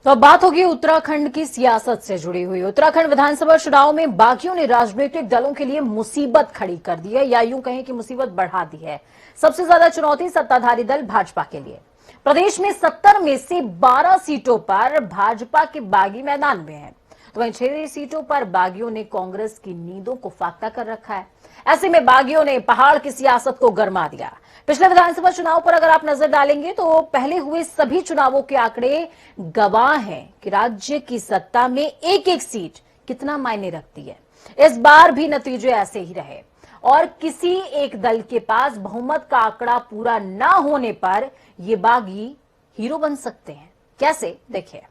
तो अब बात होगी उत्तराखंड की सियासत से जुड़ी हुई। उत्तराखंड विधानसभा चुनाव में बागियों ने राजनीतिक दलों के लिए मुसीबत खड़ी कर दी है, या यूं कहें कि मुसीबत बढ़ा दी है। सबसे ज्यादा चुनौती सत्ताधारी दल भाजपा के लिए। प्रदेश में 70 में से 12 सीटों पर भाजपा के बागी मैदान में हैं। तो वहीं 6 सीटों पर बागियों ने कांग्रेस की नींदों को फाख्ता कर रखा है। ऐसे में बागियों ने पहाड़ की सियासत को गरमा दिया। पिछले विधानसभा चुनाव पर अगर आप नजर डालेंगे तो पहले हुए सभी चुनावों के आंकड़े गवाह हैं कि राज्य की सत्ता में एक एक सीट कितना मायने रखती है। इस बार भी नतीजे ऐसे ही रहे और किसी एक दल के पास बहुमत का आंकड़ा पूरा ना होने पर ये बागी हीरो बन सकते हैं। कैसे, देखिए।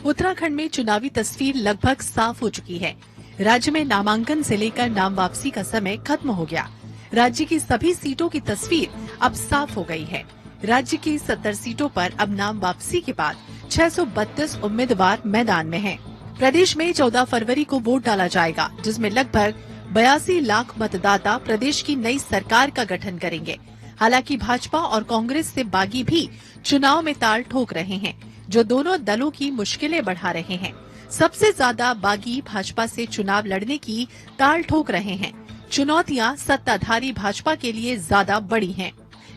उत्तराखंड में चुनावी तस्वीर लगभग साफ हो चुकी है। राज्य में नामांकन से लेकर नाम वापसी का समय खत्म हो गया। राज्य की सभी सीटों की तस्वीर अब साफ हो गई है। राज्य की 70 सीटों पर अब नाम वापसी के बाद 632 उम्मीदवार मैदान में हैं। प्रदेश में 14 फरवरी को वोट डाला जाएगा, जिसमें लगभग 82 लाख मतदाता प्रदेश की नई सरकार का गठन करेंगे। हालांकि भाजपा और कांग्रेस से बागी भी चुनाव में ताल ठोक रहे हैं, जो दोनों दलों की मुश्किलें बढ़ा रहे हैं। सबसे ज्यादा बागी भाजपा से चुनाव लड़ने की ताल ठोक रहे हैं। चुनौतियां सत्ताधारी भाजपा के लिए ज्यादा बड़ी हैं।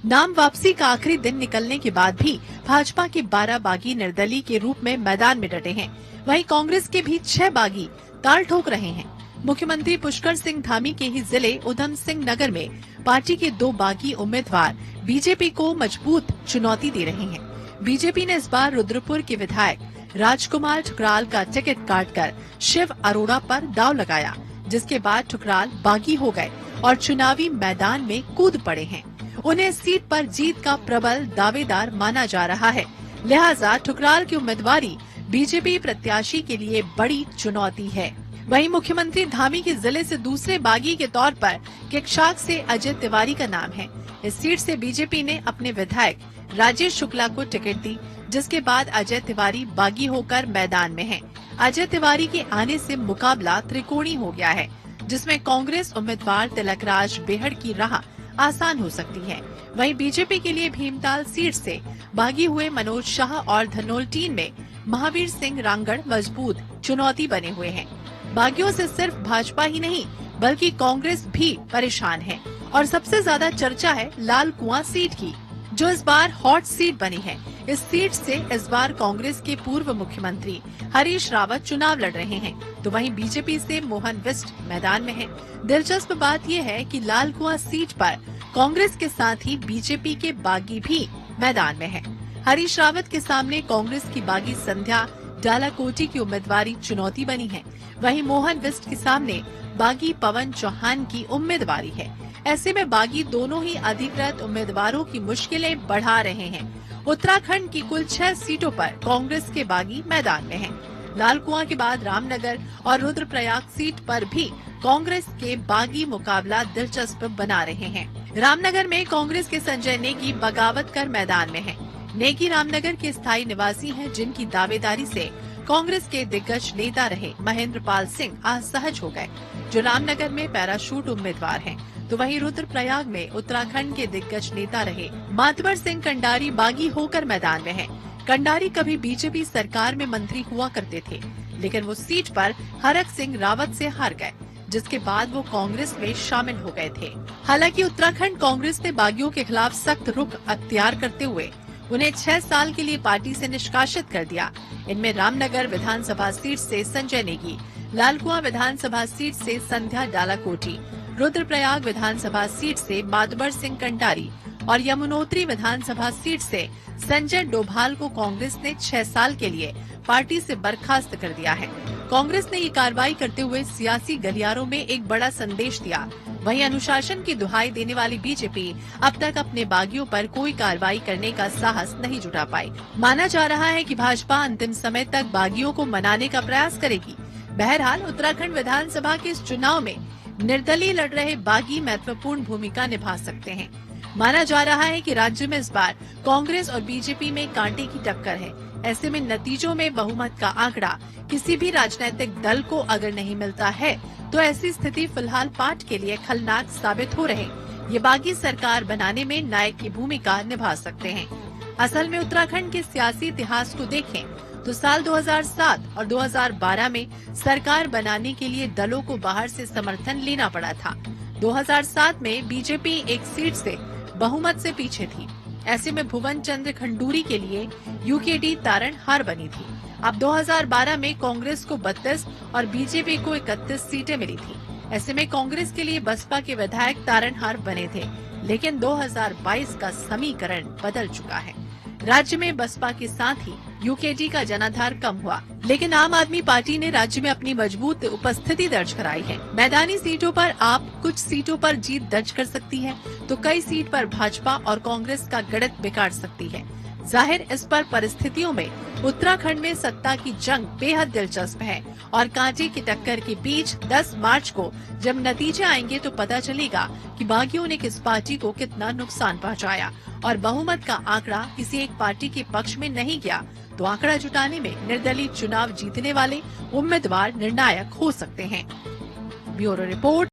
नाम वापसी का आखिरी दिन निकलने के बाद भी भाजपा के 12 बागी निर्दलीय के रूप में मैदान में डटे हैं। वहीं कांग्रेस के भी 6 बागी ताल ठोक रहे हैं। मुख्यमंत्री पुष्कर सिंह धामी के ही जिले उधम सिंह नगर में पार्टी के 2 बागी उम्मीदवार बीजेपी को मजबूत चुनौती दे रहे हैं। बीजेपी ने इस बार रुद्रपुर के विधायक राजकुमार ठुकराल का टिकट काटकर शिव अरोड़ा पर दांव लगाया, जिसके बाद ठुकराल बागी हो गए और चुनावी मैदान में कूद पड़े हैं। उन्हें सीट पर जीत का प्रबल दावेदार माना जा रहा है। लिहाजा ठुकराल की उम्मीदवारी बीजेपी प्रत्याशी के लिए बड़ी चुनौती है। वहीं मुख्यमंत्री धामी के जिले से दूसरे बागी के तौर पर किक्षाक से अजय तिवारी का नाम है। इस सीट से बीजेपी ने अपने विधायक राजेश शुक्ला को टिकट दी, जिसके बाद अजय तिवारी बागी होकर मैदान में हैं। अजय तिवारी के आने से मुकाबला त्रिकोणी हो गया है, जिसमें कांग्रेस उम्मीदवार तिलकराज बेहड़ की राह आसान हो सकती है। वहीं बीजेपी के लिए भीमताल सीट से बागी हुए मनोज शाह और धनोल्टीन में महावीर सिंह रांगड़ मजबूत चुनौती बने हुए हैं। बागियों से सिर्फ भाजपा ही नहीं बल्कि कांग्रेस भी परेशान है और सबसे ज्यादा चर्चा है लाल कुआं सीट की, जो इस बार हॉट सीट बनी है। इस सीट से इस बार कांग्रेस के पूर्व मुख्यमंत्री हरीश रावत चुनाव लड़ रहे हैं, तो वहीं बीजेपी से मोहन बिष्ट मैदान में हैं। दिलचस्प बात यह है कि लाल कुआं सीट पर कांग्रेस के साथ ही बीजेपी के बागी भी मैदान में हैं। हरीश रावत के सामने कांग्रेस की बागी संध्या डालाकोटी की उम्मीदवारी चुनौती बनी है। वहीं मोहन बिष्ट के सामने बागी पवन चौहान की उम्मीदवारी है। ऐसे में बागी दोनों ही अधिकृत उम्मीदवारों की मुश्किलें बढ़ा रहे हैं। उत्तराखंड की कुल 6 सीटों पर कांग्रेस के बागी मैदान में हैं। लाल कुआं के बाद रामनगर और रुद्रप्रयाग सीट पर भी कांग्रेस के बागी मुकाबला दिलचस्प बना रहे हैं। रामनगर में कांग्रेस के संजय नेगी बगावत कर मैदान में हैं। नेगी रामनगर के स्थायी निवासी हैं, जिनकी दावेदारी से कांग्रेस के दिग्गज नेता रहे महेंद्र पाल सिंह असहज हो गए, जो रामनगर में पैराशूट उम्मीदवार हैं। तो वहीं रुद्रप्रयाग में उत्तराखंड के दिग्गज नेता रहे मातबर सिंह कंडारी बागी होकर मैदान में हैं। कंडारी कभी बीजेपी सरकार में मंत्री हुआ करते थे, लेकिन वो सीट पर हरक सिंह रावत से हार गए, जिसके बाद वो कांग्रेस में शामिल हो गए थे। हालांकि उत्तराखंड कांग्रेस ने बागियों के खिलाफ सख्त रुख अख्तियार करते हुए उन्हें 6 साल के लिए पार्टी से निष्कासित कर दिया। इनमें रामनगर विधानसभा सीट से संजय नेगी, लालकुआं विधानसभा सीट से संध्या डालाकोटी, रुद्रप्रयाग विधानसभा सीट से मातबर सिंह कंडारी और यमुनोत्री विधानसभा सीट से संजय डोभाल को कांग्रेस ने 6 साल के लिए पार्टी से बर्खास्त कर दिया है। कांग्रेस ने ये कार्रवाई करते हुए सियासी गलियारों में एक बड़ा संदेश दिया। वहीं अनुशासन की दुहाई देने वाली बीजेपी अब तक अपने बागियों पर कोई कार्रवाई करने का साहस नहीं जुटा पाई। माना जा रहा है कि भाजपा अंतिम समय तक बागियों को मनाने का प्रयास करेगी। बहरहाल उत्तराखंड विधानसभा के इस चुनाव में निर्दलीय लड़ रहे बागी महत्वपूर्ण भूमिका निभा सकते हैं। माना जा रहा है कि राज्य में इस बार कांग्रेस और बीजेपी में कांटे की टक्कर है। ऐसे में नतीजों में बहुमत का आंकड़ा किसी भी राजनीतिक दल को अगर नहीं मिलता है, तो ऐसी स्थिति फिलहाल पार्टी के लिए खलनाक साबित हो रहे, ये बागी सरकार बनाने में नायक की भूमिका निभा सकते हैं। असल में उत्तराखंड के सियासी इतिहास को देखें तो साल 2007 और 2012 में सरकार बनाने के लिए दलों को बाहर से समर्थन लेना पड़ा था। 2007 में बीजेपी एक सीट से बहुमत से पीछे थी। ऐसे में भुवन चंद्र खंडूरी के लिए यूकेडी तारणहार बनी थी। अब 2012 में कांग्रेस को 32 और बीजेपी को 31 सीटें मिली थी। ऐसे में कांग्रेस के लिए बसपा के विधायक तारणहार बने थे, लेकिन 2022 का समीकरण बदल चुका है। राज्य में बसपा के साथ ही यूकेडी का जनाधार कम हुआ, लेकिन आम आदमी पार्टी ने राज्य में अपनी मजबूत उपस्थिति दर्ज कराई है। मैदानी सीटों पर आप कुछ सीटों पर जीत दर्ज कर सकती है, तो कई सीट पर भाजपा और कांग्रेस का गणित बिगाड़ सकती है। जाहिर इस पर परिस्थितियों में उत्तराखंड में सत्ता की जंग बेहद दिलचस्प है और कांटे की टक्कर के बीच 10 मार्च को जब नतीजे आएंगे तो पता चलेगा कि बागियों ने किस पार्टी को कितना नुकसान पहुंचाया। और बहुमत का आंकड़ा किसी एक पार्टी के पक्ष में नहीं गया तो आंकड़ा जुटाने में निर्दलीय चुनाव जीतने वाले उम्मीदवार निर्णायक हो सकते हैं। Bureau report.